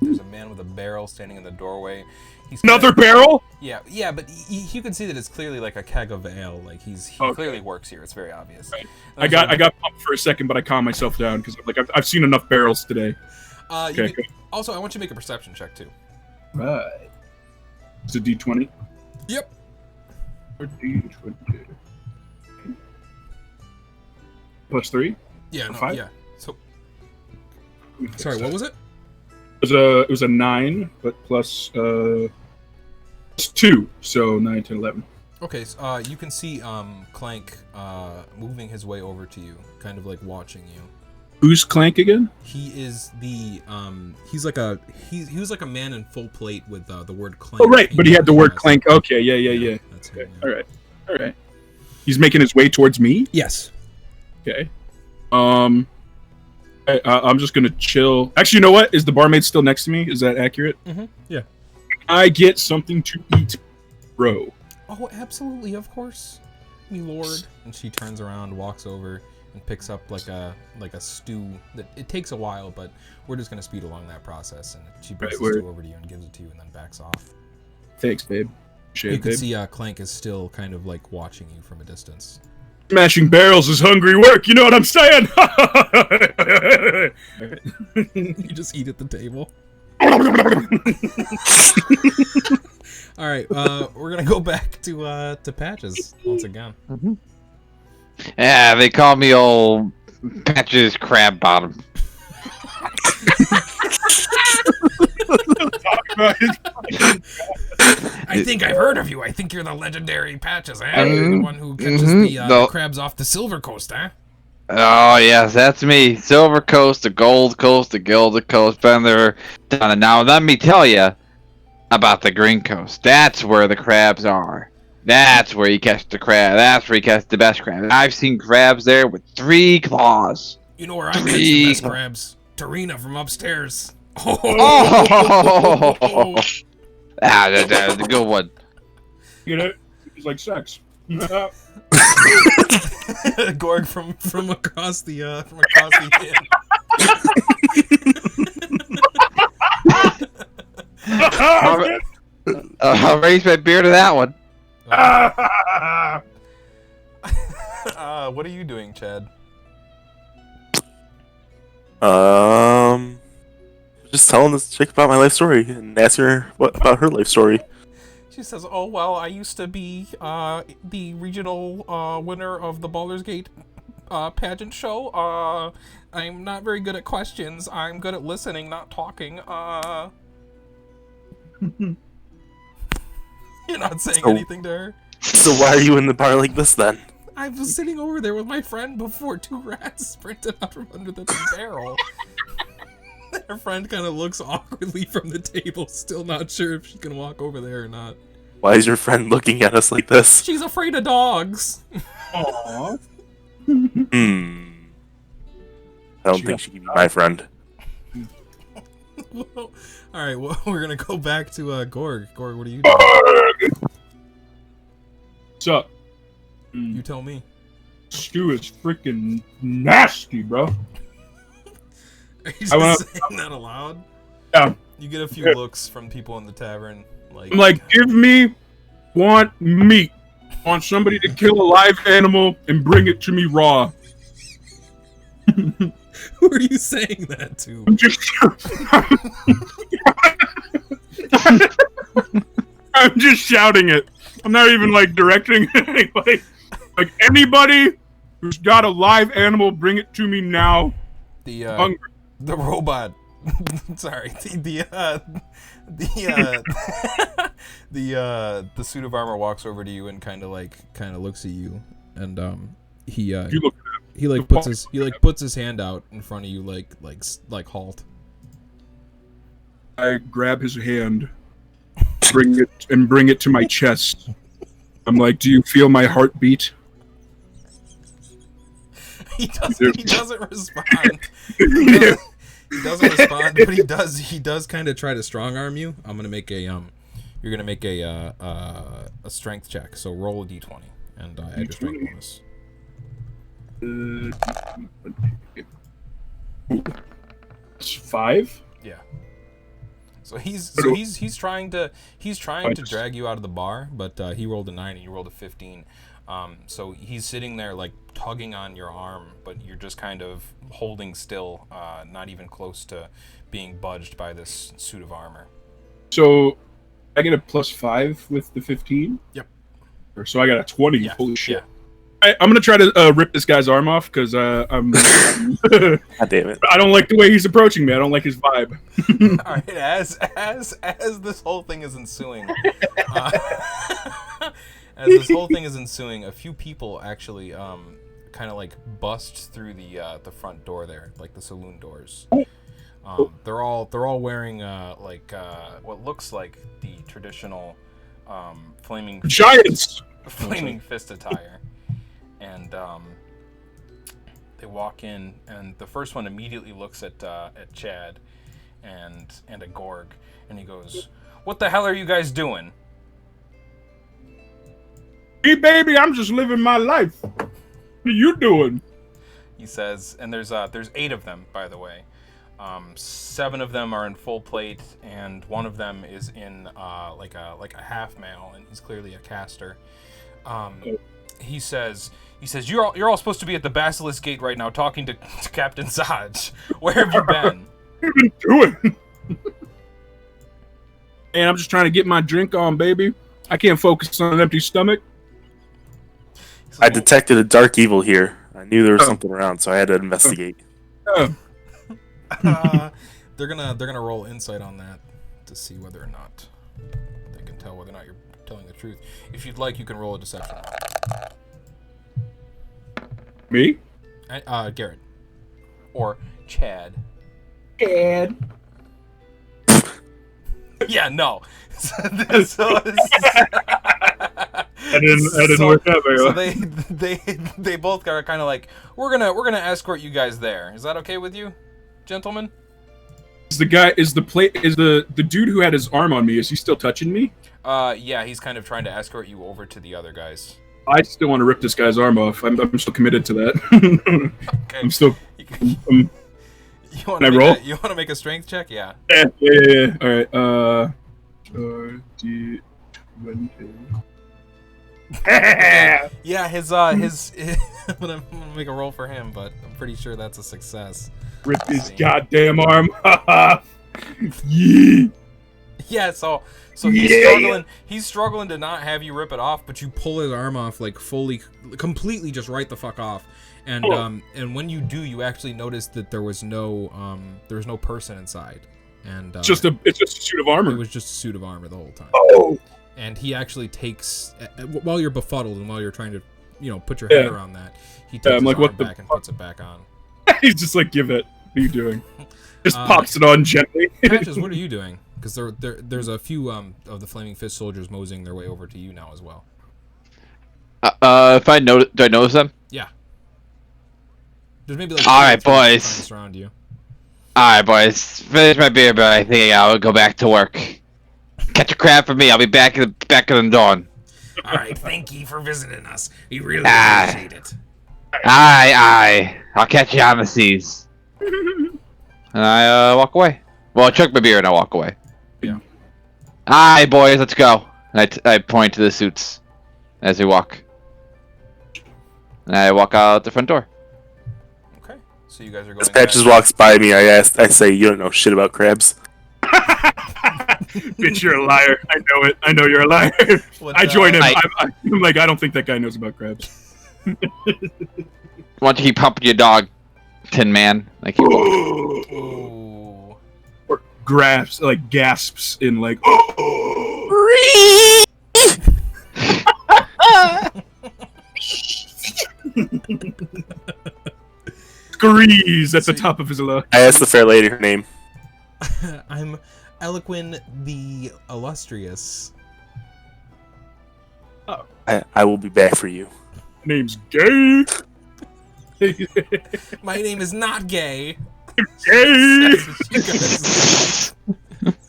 There's a man with a barrel standing in the doorway. He's Another barrel? Yeah, but you can see that it's clearly like a keg of ale. Like he clearly works here. It's very obvious. Right. I got pumped for a second, but I calmed myself down because I've seen enough barrels today. Okay. Also, I want you to make a perception check too. Right. It's a D20. Yep. Or D20. +3. Yeah. No. 5? Yeah. So. Sorry. What was it? It was a 9, but plus 2, so 9, 10, 11. Okay, so, you can see Clank moving his way over to you, kind of like watching you. Who's Clank again? He is the he was like a man in full plate with the word Clank. Oh right, but he had the word Clank. Okay, yeah. That's Okay. him, yeah. All right. He's making his way towards me. Yes. Okay. I'm just gonna chill. Actually, you know what? Is the barmaid still next to me? Is that accurate? Mm-hmm. Yeah. I get something to eat, bro. Oh, absolutely, of course, me lord. And she turns around, walks over, and picks up like a stew. That it takes a while, but we're just gonna speed along that process. And she brings the stew over to you and gives it to you, and then backs off. Thanks, babe. You can see Clank is still kind of like watching you from a distance. Smashing barrels is hungry work. You know what I'm saying? You just eat at the table. All right, we're gonna go back to Patches once again. Mm-hmm. Yeah, they call me old Patches Crab Bottom. I think I've heard of you. I think you're the legendary Patches, eh? You're the one who catches the crabs off the Silver Coast, eh? Oh, yes, that's me. Silver Coast, the Gold Coast, the Gilded Coast, been there, done it. Now, let me tell you about the Green Coast. That's where the crabs are. That's where you catch the crab. That's where you catch the best crabs. I've seen crabs there with 3 claws. You know where I catch the best crabs? Tarina from upstairs. Oh! That's a good one. You know, it's like sex. Gorg from across the inn. I'll raise my beer to that one. What are you doing, Chad? Just telling this chick about my life story and asking her about her life story. She says, "Oh well, I used to be the regional winner of the Baldur's Gate pageant show. I'm not very good at questions. I'm good at listening, not talking. You're not saying anything to her. So why are you in the bar like this then? I was sitting over there with my friend before 2 rats sprinted out from under the barrel." Her friend kind of looks awkwardly from the table, still not sure if she can walk over there or not. Why is your friend looking at us like this? She's afraid of dogs. Aww. I don't think she can be my friend. Well, all right, well, we're gonna go back to Gorg. Gorg, what are you doing? What's up? You tell me. Stew is freaking nasty, bro. Are you just saying that aloud? Yeah. You get a few looks from people in the tavern. I'm like, want meat. Want somebody to kill a live animal and bring it to me raw. Who are you saying that to? I'm just shouting it. I'm not even like directing it. Like anybody Who's got a live animal? Bring it to me now. The Hungry. the robot. Sorry. The suit of armor walks over to you and kind of looks at you, and he You look at him. puts his hand out in front of you like halt. I grab his hand, bring it to my chest. I'm like, do you feel my heartbeat? He doesn't respond. He doesn't respond, but he does kind of try to strong arm you. I'm gonna make a you're gonna make a strength check. So roll a d20 and add your strength bonus. 5. Yeah. So he's trying to drag you out of the bar, but he rolled a 9 and you rolled a 15. So he's sitting there like tugging on your arm, but you're just kind of holding still, not even close to being budged by this suit of armor. So I get a +5 with the 15. Yep. So I got a 20. Yeah. Holy shit! Yeah. I'm gonna try to rip this guy's arm off because I'm. God damn it. I don't like the way he's approaching me. I don't like his vibe. All right. As this whole thing is ensuing. As this whole thing is ensuing, a few people actually kind of like bust through the front door there, like the saloon doors. They're all wearing what looks like the traditional flaming Giants. fist attire, and they walk in, and the first one immediately looks at Chad and at Gorg, and he goes, "What the hell are you guys doing?" Hey, baby, I'm just living my life. What are you doing? He says, and there's 8 of them, by the way. 7 of them are in full plate, and one of them is in like a half mail, and he's clearly a caster. He says, you're all supposed to be at the Basilisk Gate right now, talking to Captain Zaj. Where have you been? What have you been doing? And I'm just trying to get my drink on, baby. I can't focus on an empty stomach. I detected a dark evil here. I knew there was something around, so I had to investigate. They're gonna roll insight on that to see whether or not they can tell whether or not you're telling the truth. If you'd like, you can roll a deception. Me? Garrett. Or Chad. Chad. Yeah, no. I didn't work out very well. So they both are kind of like, we're gonna escort you guys there. Is that okay with you, gentlemen? Is the dude who had his arm on me? Is he still touching me? Yeah, he's kind of trying to escort you over to the other guys. I still want to rip this guy's arm off. I'm still committed to that. Okay. I'm still. You want Can I roll? You want to make a strength check? Yeah. Yeah. All right. D20. Yeah, his I'm gonna make a roll for him, but I'm pretty sure that's a success. Rip his goddamn arm off. Yeah. Yeah, so he's struggling to not have you rip it off, but you pull his arm off like completely just right the fuck off. And and when you do, you actually notice that there was no person inside. And It's just a suit of armor. It was just a suit of armor the whole time. Oh. And he actually takes, while you're befuddled and while you're trying to, put your head around that, he takes his arm back and puts it back on. He's just like, give it. What are you doing? Just pops it on gently. Patches, what are you doing? Because there's a few of the Flaming Fist soldiers moseying their way over to you now as well. If I do I notice them? Yeah. There's maybe like all right, boys. Around you. All right, boys. Finish my beer, but I think I'll go back to work. Catch a crab for me. I'll be back in the dawn. All right, thank you for visiting us. We really appreciate it. Aye. I'll catch you on the seas. And I walk away. Well, I chug my beer and I walk away. Yeah. Aye, boys, let's go. And I point to the suits as we walk. And I walk out the front door. Okay, so you guys are going. As Patches walks by me, I say, "You don't know shit about crabs." Bitch, you're a liar. I know it. I know you're a liar. I join him. I'm like, I don't think that guy knows about crabs. don't you keep pumping your dog, Tin Man? Like you walk. Oh. Or gasps in like. Screes at the top of his lungs. I asked the fair lady her name. I'm Eloquin the Illustrious. I will be back for you. Name's Gay. My name is not gay. Gay.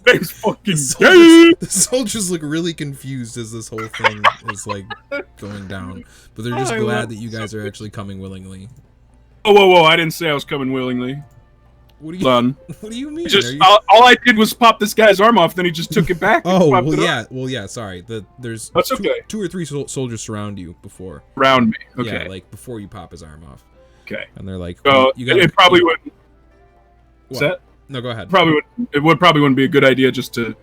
Name's fucking The Gay. soldiers look really confused as this whole thing is like going down, but they're just glad that you guys are actually coming willingly. Oh, whoa! I didn't say I was coming willingly. What do Hold on. What do you mean? Just all I did was pop this guy's arm off. Then he just took it back. And Oh, popped well, it yeah. up. Well, yeah. Sorry. There's That's okay. two or three soldiers surround you before. Around me. Okay. Yeah, like before you pop his arm off, Okay. and they're like, So "You gotta." it probably wouldn't. What's What? that? No, go ahead. Probably wouldn't be a good idea just to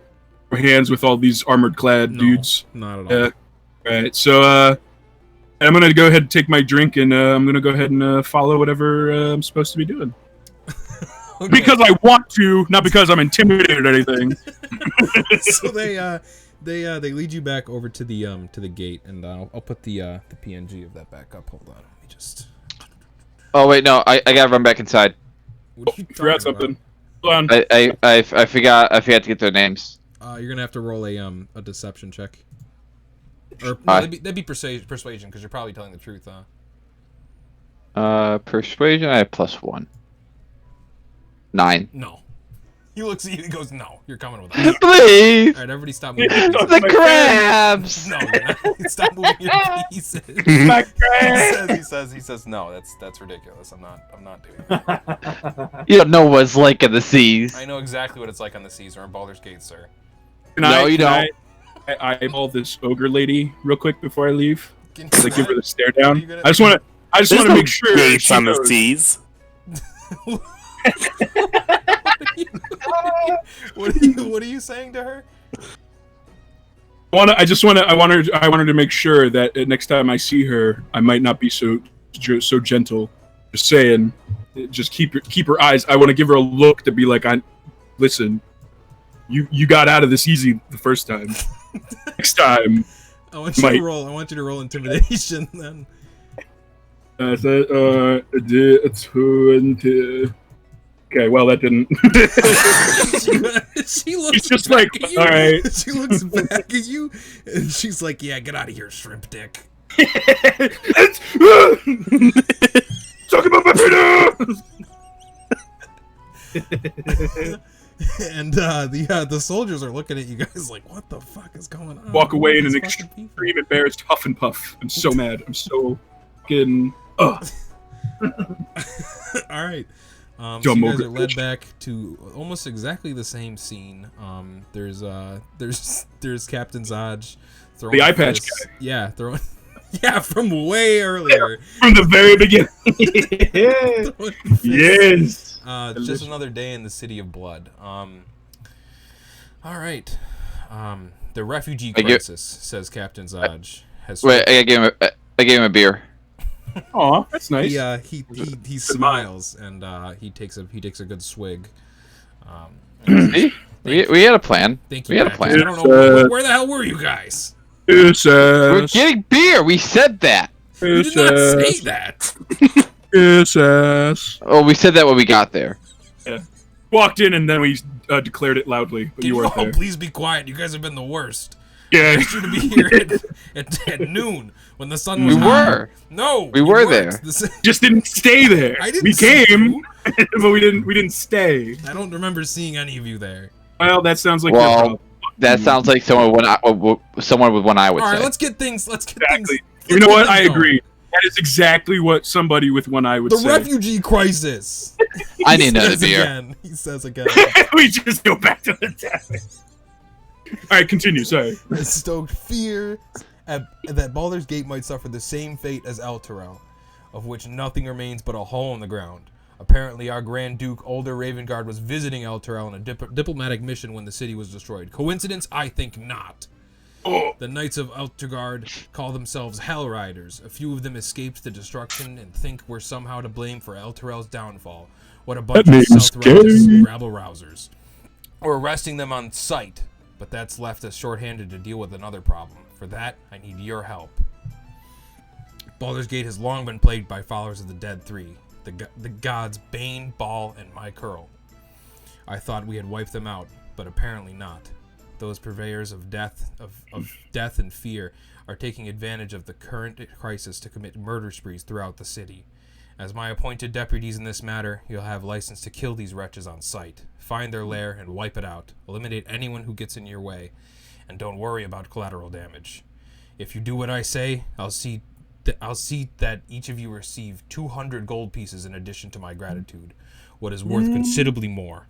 hands with all these armored clad No, dudes. not at all. Yeah. Right. So I'm gonna go ahead and take my drink, and I'm gonna go ahead and follow whatever I'm supposed to be doing. Okay. Because I want to, not because I'm intimidated or anything. So they lead you back over to the gate, and I'll put the PNG of that back up. Hold on, let me just. Oh wait, no, I gotta run back inside. What are you Forgot talking something. Hold on. I forgot to get their names. About? You're gonna have to roll a deception check. Or no, Hi. that'd be persuasion because you're probably telling the truth, huh? Persuasion. I have +1. 9. No. He looks at you and goes, "No, you're coming with us." Please, All right, everybody, stop moving. Your pieces. the crabs. No, you're not. Stop moving your pieces. My friend. He says, no, that's ridiculous. I'm not doing that. You don't know what it's like in the seas. I know exactly what it's like on the seas or in Baldur's Gate, sir. No, you don't. I eyeball this ogre lady real quick before I leave. Can you Like give her what? the stare Are down. you gonna- I just want There's to no make sure gates she on the knows. seas. What are you saying to her? I want her to make sure that next time I see her, I might not be so gentle. Just saying, just keep her eyes. I want to give her a look to be like, listen, you got out of this easy the first time. Next time, I want you to roll. I want you to roll intimidation then. 20. Okay, well that didn't. She looks She's just back like, at you. all right. She looks back at you, and she's like, "Yeah, get out of here, shrimp dick." Talk about my penis. And the soldiers are looking at you guys like, "What the fuck is going on?" Walk away in an These fucking people. extreme embarrassed huff and puff. I'm so mad. I'm so fucking. Ugh. All right. So Dumb you guys ogre are led bitch. back to almost exactly the same scene. There's Captain Zodge throwing The eye patch fists. Yeah, throwing. Yeah, from way earlier. From the very beginning. Throwing fists. Yes. Just another day in the city of blood. All right. The refugee crisis, says Captain Zodge, has. Wait, I gave him a beer. Aw, that's nice. He smiles and he takes a good swig. See? We had a plan. Thank you. We had a Matt. plan. I don't know where the hell were you guys. We're getting beer. We said that. You did not say that. Oh, we said that when we got there. Walked in and then we declared it loudly, but Can you you weren't all there. please be quiet? You guys have been the worst. Yeah. I asked you to be here at noon when the sun was We high. were. No, We you were weren't. there. Just didn't stay there. I didn't we see came, you. but we didn't stay. I don't remember seeing any of you there. Well, that sounds like your Well, problem. that sounds like someone with one eye would All right, say. let's get things. Exactly. You know what? I agree. That is exactly what somebody with one eye would The say. refugee crisis. I need another says beer. again. He says again. We just go back to the tavern. All right, continue. Sorry. Has stoked fear that Baldur's Gate might suffer the same fate as Elturel, of which nothing remains but a hole in the ground. Apparently, our Grand Duke, Older Ravengard, was visiting Elturel on a diplomatic mission when the city was destroyed. Coincidence? I think not. Oh, The Knights of Eltergard call themselves Hell Riders. A few of them escaped the destruction and think we're somehow to blame for Elturel's downfall. What a bunch That of name's self-righteous gay. rabble-rousers. We're arresting them on sight, but that's left us short-handed to deal with another problem. For that, I need your help. Baldur's Gate has long been plagued by followers of the Dead Three, the gods Bane, Baal, and Mykurl. I thought we had wiped them out, but apparently not. Those purveyors of death and fear are taking advantage of the current crisis to commit murder sprees throughout the city. As my appointed deputies in this matter, you'll have license to kill these wretches on sight. Find their lair and wipe it out. Eliminate anyone who gets in your way, and don't worry about collateral damage. If you do what I say, I'll see that each of you receive 200 gold pieces in addition to my gratitude, what is worth considerably more.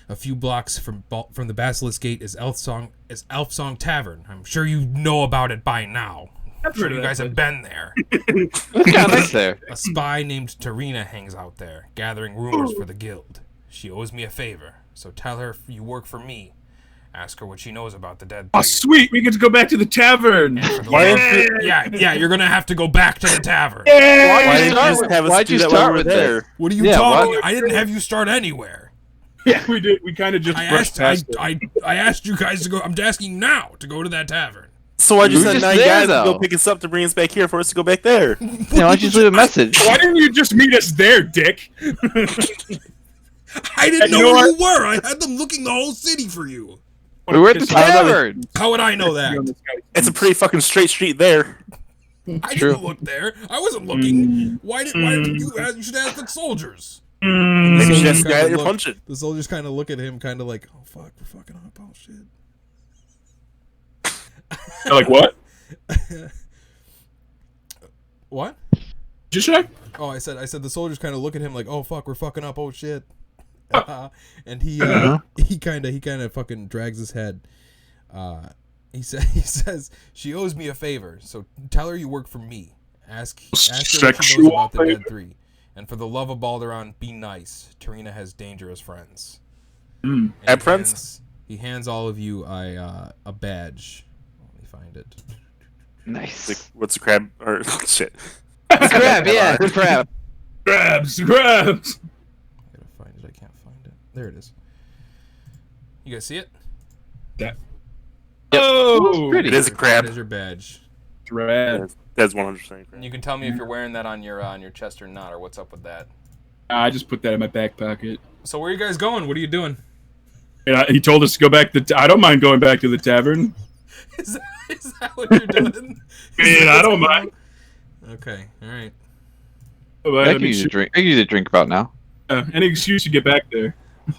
A few blocks from the Basilisk Gate is Elf Song Tavern. I'm sure you know about it by now. I'm sure you guys have been there. It's kind of nice there. A spy named Tarina hangs out there, gathering rumors for the guild. She owes me a favor, so tell her you work for me. Ask her what she knows about the Dead oh, Three. sweet! We get to go back to the tavern. And for the yeah, you're gonna have to go back to the tavern. Why didn't you just have us Why'd do you that while start we were with there? What are you Yeah, talking? what? I didn't have you start anywhere. Yeah, we did. We kind of just brushed past it. I asked you guys to go. I'm asking now to go to that tavern. So I just We were sent just 9 there, guys to though. go pick us up to bring us back here for us to go back there. Yeah, why don't you just leave a message? Why didn't you just meet us there, Dick? I didn't And know you know where you were. I had them looking the whole city for you. We were at the tavern. How would I know that? It's a pretty fucking straight street there. I True. didn't look there. I wasn't looking. Why did you ask? You should ask the soldiers. Maybe you just Kinda got your look- punch it. The soldiers kind of look at him, kind of like, "Oh fuck, we're fucking up. Oh shit." They're like, what? What? Just check. Oh, I said the soldiers kind of look at him like, "Oh fuck, we're fucking up. Oh shit." And he kind of fucking drags his head. He says she owes me a favor, so tell her you work for me. Ask her what she knows Sexual about the favor? Dead Three. And for the love of Balduran, be nice. Tarina has dangerous friends. Mm. And Bad friends? He hands all of you a badge. Let me find it. Nice. What's the crab? Or shit. Crab, yeah, the crab. Grabs. I gotta find it. I can't find it. There it is. You guys see it? That. Yep. Oh, Pretty. It is a crab. That is your badge. Rad. That's 100% crab. And you can tell me if you're wearing that on your chest or not, or what's up with that. I just put that in my back pocket. So where are you guys going? What are you doing? And he told us to go back I don't mind going back to the tavern. Is that what you're doing? Man, I don't mind. Okay, all right. But I can use a drink. I can use a drink about now. any excuse to get back there.